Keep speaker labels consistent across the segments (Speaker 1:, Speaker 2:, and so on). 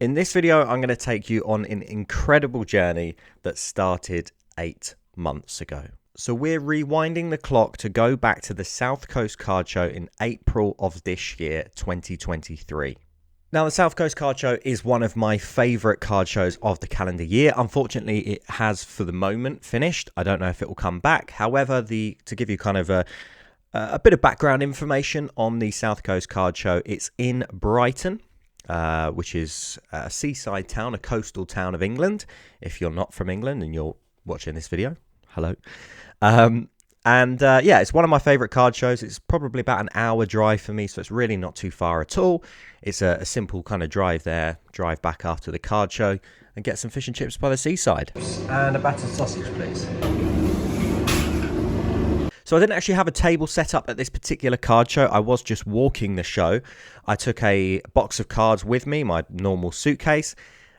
Speaker 1: In this video, I'm going to take you on an incredible journey that started 8 months ago. So we're rewinding the clock to go back to the South Coast Card Show in April of this year, 2023. Now, the South Coast Card Show is one of my favourite card shows of the calendar year. Unfortunately, it has, for the moment, finished. I don't know if it will come back. However, to give you kind of a bit of background information on the South Coast Card Show, it's in Brighton, which is a seaside town, a coastal town of England. If you're not from England and you're watching this video, hello. Yeah, it's one of my favourite card shows. It's probably about an hour drive for me, so it's really not too far at all. It's a simple kind of drive there, drive back after the card show, and get some fish and chips by the seaside. And a battered sausage, please. So I didn't actually have a table set up at this particular card show. I was just walking the show. I took a box of cards with me, my normal suitcase,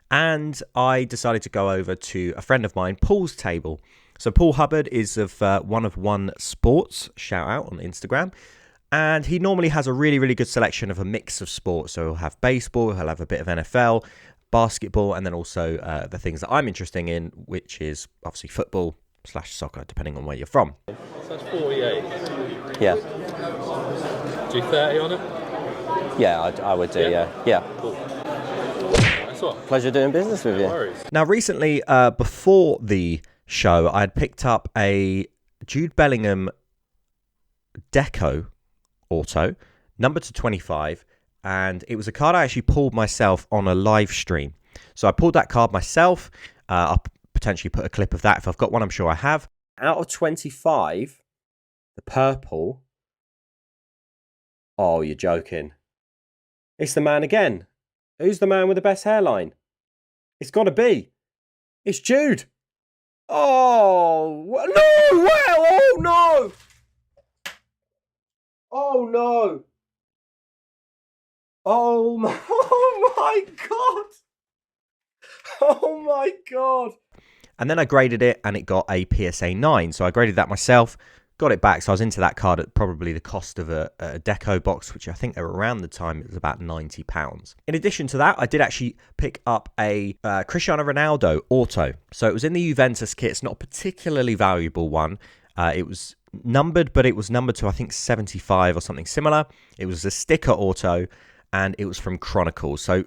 Speaker 1: and I decided to go over to a friend of mine, Paul's table. So Paul Hubbard is of One of One Sports, shout out on Instagram. And he normally has a really, really good selection of a mix of sports. So he'll have baseball, he'll have a bit of NFL, basketball, and then also the things that I'm interested in, which is obviously football/soccer, depending on where you're from.
Speaker 2: So that's 48.
Speaker 1: Yeah.
Speaker 2: Do 30 on it?
Speaker 1: Yeah, I would do, yeah.
Speaker 2: Cool. That's what.
Speaker 1: Pleasure doing business with you.
Speaker 2: No worries.
Speaker 1: Now, recently, before the show, I had picked up a Jude Bellingham Deco Auto, number to 25, and it was a card I actually pulled myself on a live stream. So I pulled that card myself. I'll potentially put a clip of that if I've got one. I'm sure I have. Out of 25, the purple. Oh, you're joking. It's the man again. Who's the man with the best hairline? It's got to be. It's Jude. Oh, no! Well, oh, no! Oh, no! Oh, my God! Oh, my God! And then I graded it, and it got a PSA 9. So I graded that myself, got it back. So I was into that card at probably the cost of a deco box, which I think around the time it was about £90. In addition to that, I did actually pick up a Cristiano Ronaldo auto. So it was in the Juventus kit. It's not a particularly valuable one. It was numbered, but it was numbered to, I think, 75 or something similar. It was a sticker auto, and it was from Chronicles. So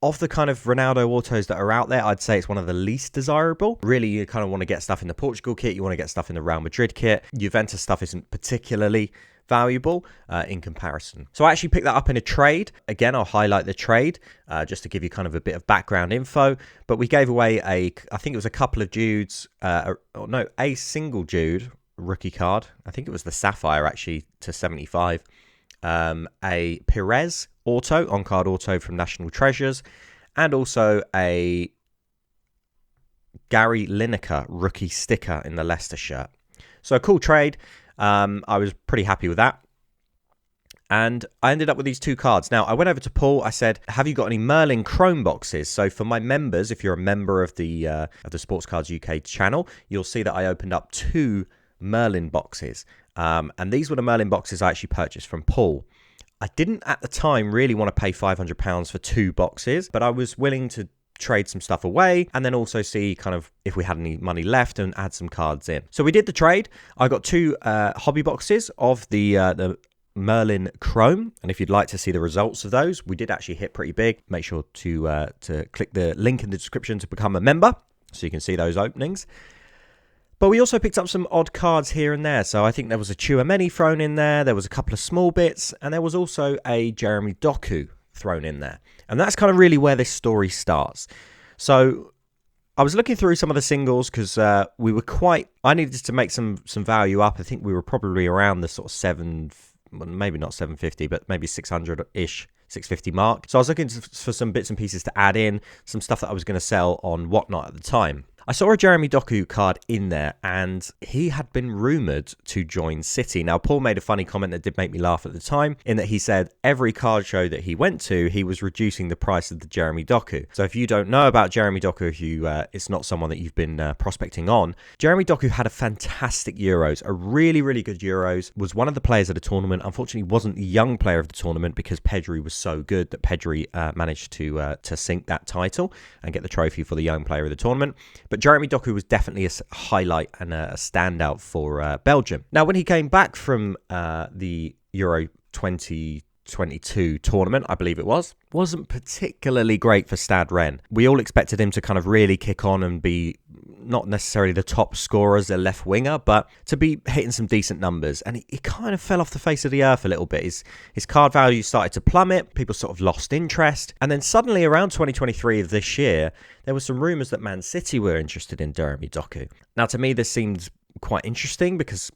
Speaker 1: of the kind of Ronaldo autos that are out there, I'd say it's one of the least desirable. Really, you kind of want to get stuff in the Portugal kit. You want to get stuff in the Real Madrid kit. Juventus stuff isn't particularly valuable in comparison. So I actually picked that up in a trade. Again, I'll highlight the trade just to give you kind of a bit of background info. But we gave away I think it was a couple of Judes, a single Jude rookie card. I think it was the Sapphire actually to 75. A Perez auto, on-card auto from National Treasures, and also a Gary Lineker rookie sticker in the Leicester shirt. So a cool trade. I was pretty happy with that. And I ended up with these two cards. Now, I went over to Paul. I said, have you got any Merlin Chrome boxes? So for my members, if you're a member of the Sports Cards UK channel, you'll see that I opened up 2 Merlin boxes. And these were the Merlin boxes I actually purchased from Paul. I didn't at the time really want to pay £500 for 2 boxes, but I was willing to trade some stuff away and then also see kind of if we had any money left and add some cards in. So we did the trade. I got 2 hobby boxes of the Merlin Chrome, and if you'd like to see the results of those, we did actually hit pretty big. Make sure to click the link in the description to become a member so you can see those openings. But we also picked up some odd cards here and there. So I think there was a Chouameni thrown in there. There was a couple of small bits. And there was also a Jeremy Doku thrown in there. And that's kind of really where this story starts. So I was looking through some of the singles because I needed to make some value up. I think we were probably around the sort of maybe not 750, but maybe 600-ish. 650 mark. So I was looking for some bits and pieces to add in, some stuff that I was going to sell on Whatnot at the time. I saw a Jeremy Doku card in there, and he had been rumoured to join City. Now, Paul made a funny comment that did make me laugh at the time, in that he said every card show that he went to, he was reducing the price of the Jeremy Doku. So if you don't know about Jeremy Doku, if it's not someone that you've been prospecting on, Jeremy Doku had a fantastic Euros, a really, really good Euros, was one of the players of the tournament. Unfortunately, wasn't the young player of the tournament because Pedri was so good that Pedri managed to sink that title and get the trophy for the young player of the tournament. But Jeremy Doku was definitely a highlight and a standout for Belgium. Now, when he came back from the Euro 2022 tournament, I believe it wasn't particularly great for Stade Rennes. We all expected him to kind of really kick on and be not necessarily the top scorer as a left winger, but to be hitting some decent numbers. And he kind of fell off the face of the earth a little bit. His card value started to plummet. People sort of lost interest. And then suddenly around 2023 of this year, there were some rumours that Man City were interested in Jeremy Doku. Now, to me, this seemed quite interesting because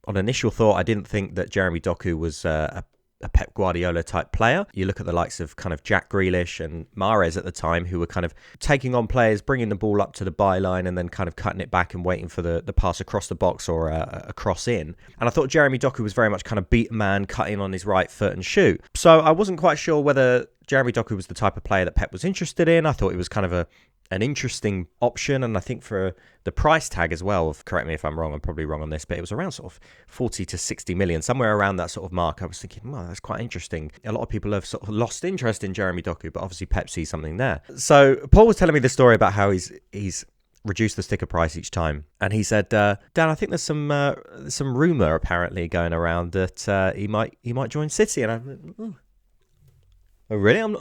Speaker 1: on initial thought, I didn't think that Jeremy Doku was a Pep Guardiola type player. You look at the likes of kind of Jack Grealish and Mahrez at the time, who were kind of taking on players, bringing the ball up to the byline and then kind of cutting it back and waiting for the pass across the box or a cross in. And I thought Jeremy Doku was very much kind of beat a man, cut in on his right foot and shoot. So I wasn't quite sure whether Jeremy Doku was the type of player that Pep was interested in. I thought it was kind of an interesting option, and I think for the price tag as well, correct me if I'm wrong, I'm probably wrong on this, but it was around sort of 40 to 60 million, somewhere around that sort of mark. I was thinking, well, that's quite interesting. A lot of people have sort of lost interest in Jeremy Doku, but obviously Pep sees something there. So Paul was telling me the story about how he's reduced the sticker price each time, and he said, Dan, I think there's some rumour apparently going around that he might join City, and I'm oh really?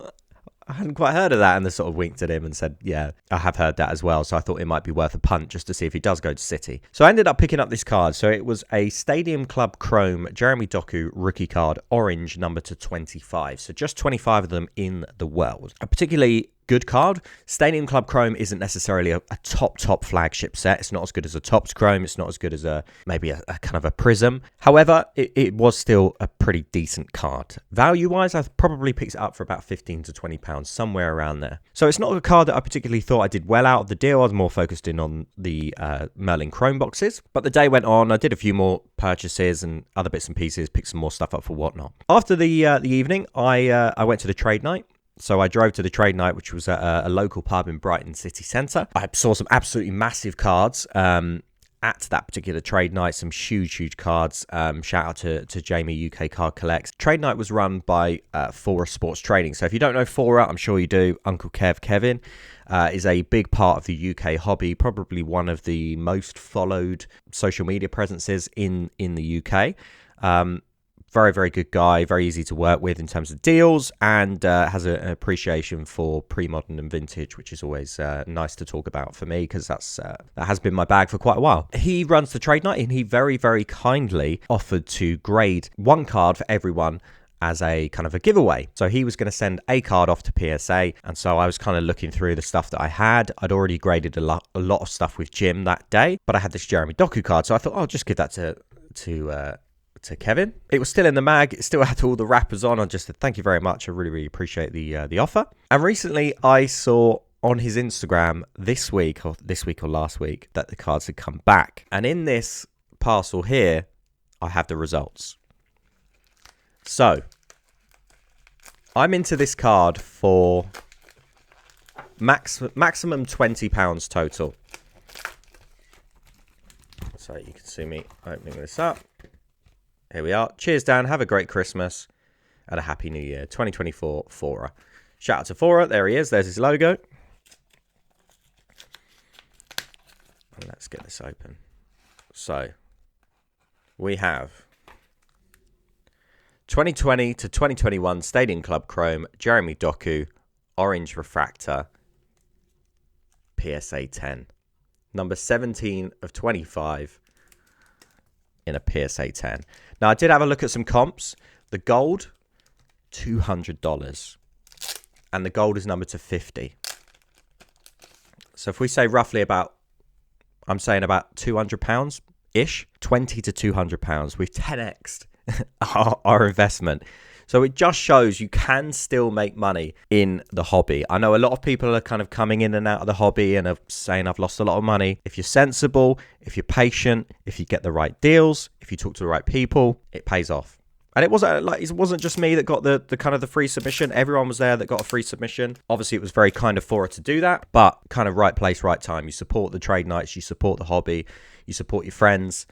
Speaker 1: I hadn't quite heard of that, and they sort of winked at him and said, yeah, I have heard that as well, so I thought it might be worth a punt just to see if he does go to City. So I ended up picking up this card. So it was a Stadium Club Chrome Jeremy Doku rookie card, orange, number to 25. So just 25 of them in the world. A particularly good card. Stadium Club Chrome isn't necessarily a top flagship set. It's not as good as a Topps Chrome. It's not as good as maybe a kind of a Prism. However, it was still a pretty decent card. Value-wise, I've probably picked it up for about 15 to 20 pounds, somewhere around there. So it's not a card that I particularly thought I did well out of the deal. I was more focused in on the Merlin Chrome boxes. But the day went on. I did a few more purchases and other bits and pieces, picked some more stuff up for whatnot. After the evening, I went to the trade night. So I drove to the trade night, which was at a local pub in Brighton city centre. I saw some absolutely massive cards at that particular trade night, some huge cards. Shout out to Jamie, UK Card Collects. Trade night was run by Fora Sports Trading. So if you don't know Fora, I'm sure you do. Uncle Kevin is a big part of the UK hobby, probably one of the most followed social media presences in the UK. Very, very good guy, very easy to work with in terms of deals, and has an appreciation for pre-modern and vintage, which is always nice to talk about for me because that has been my bag for quite a while. He runs the trade night, and he very, very kindly offered to grade one card for everyone as a kind of a giveaway. So he was going to send a card off to PSA, and so I was kind of looking through the stuff that I had. I'd already graded a lot of stuff with Jim that day, but I had this Jeremy Doku card, so I thought I'll just give that to Kevin. It was still in the mag. It still had all the wrappers on. I just said, thank you very much. I really, really appreciate the offer. And recently I saw on his Instagram this week or last week that the cards had come back. And in this parcel here, I have the results. So I'm into this card for maximum £20 total. So you can see me opening this up. Here we are. Cheers, Dan. Have a great Christmas and a happy new year. 2024 Fora. Shout out to Fora. There he is. There's his logo. And let's get this open. So we have 2020 to 2021 Stadium Club Chrome Jeremy Doku Orange Refractor PSA 10. Number 17 of 25 in a PSA 10. Now, I did have a look at some comps. The gold, $200. And the gold is numbered to 50. So if we say roughly about, I'm saying about £200-ish, 20 to £200. We've 10x'd our investment. So it just shows you can still make money in the hobby. I know a lot of people are kind of coming in and out of the hobby and are saying, I've lost a lot of money. If you're sensible, if you're patient, if you get the right deals, if you talk to the right people, it pays off. And it wasn't just me that got the kind of the free submission. Everyone was there that got a free submission. Obviously, it was very kind of for her to do that, but kind of right place, right time. You support the trade nights, you support the hobby, you support your friends,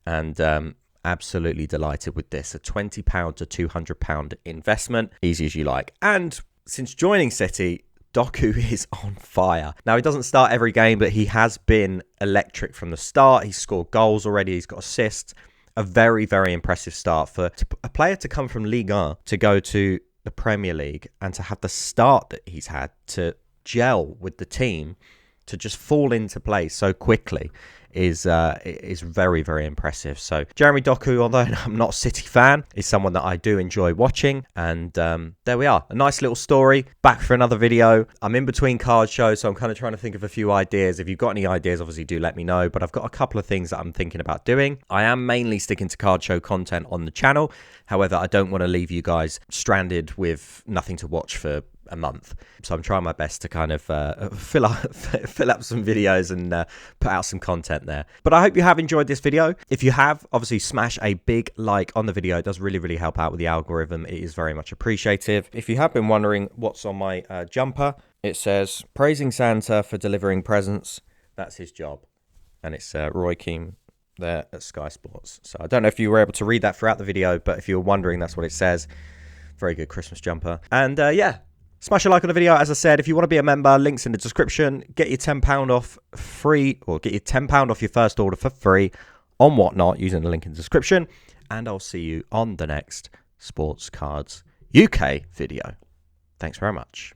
Speaker 1: and absolutely delighted with this. A £20 to £200 investment, easy as you like. And since joining City, Doku is on fire. Now, he doesn't start every game, but he has been electric from the start. He's scored goals already. He's got assists. A very, very impressive start for a player to come from Ligue 1 to go to the Premier League and to have the start that he's had, to gel with the team, to just fall into place so quickly is very, very impressive. So Jeremy Doku, although I'm not a City fan, is someone that I do enjoy watching. And there we are. A nice little story. Back for another video. I'm in between card shows, so I'm kind of trying to think of a few ideas. If you've got any ideas, obviously do let me know. But I've got a couple of things that I'm thinking about doing. I am mainly sticking to card show content on the channel. However, I don't want to leave you guys stranded with nothing to watch for a month, so I'm trying my best to kind of fill up some videos and put out some content there. But I hope you have enjoyed this video. If you have, obviously smash a big like on the video. It does really help out with the algorithm. It is very much appreciated. If you have been wondering what's on my jumper, it says praising Santa for delivering presents. That's his job. And it's Roy Keane there at Sky Sports. So I don't know if you were able to read that throughout the video, but if you're wondering, that's what it says. Very good Christmas jumper. And yeah, smash a like on the video. As I said, if you want to be a member, links in the description. Get your £10 off free, or get your £10 off your first order for free on Whatnot using the link in the description. And I'll see you on the next Sports Cards UK video. Thanks very much.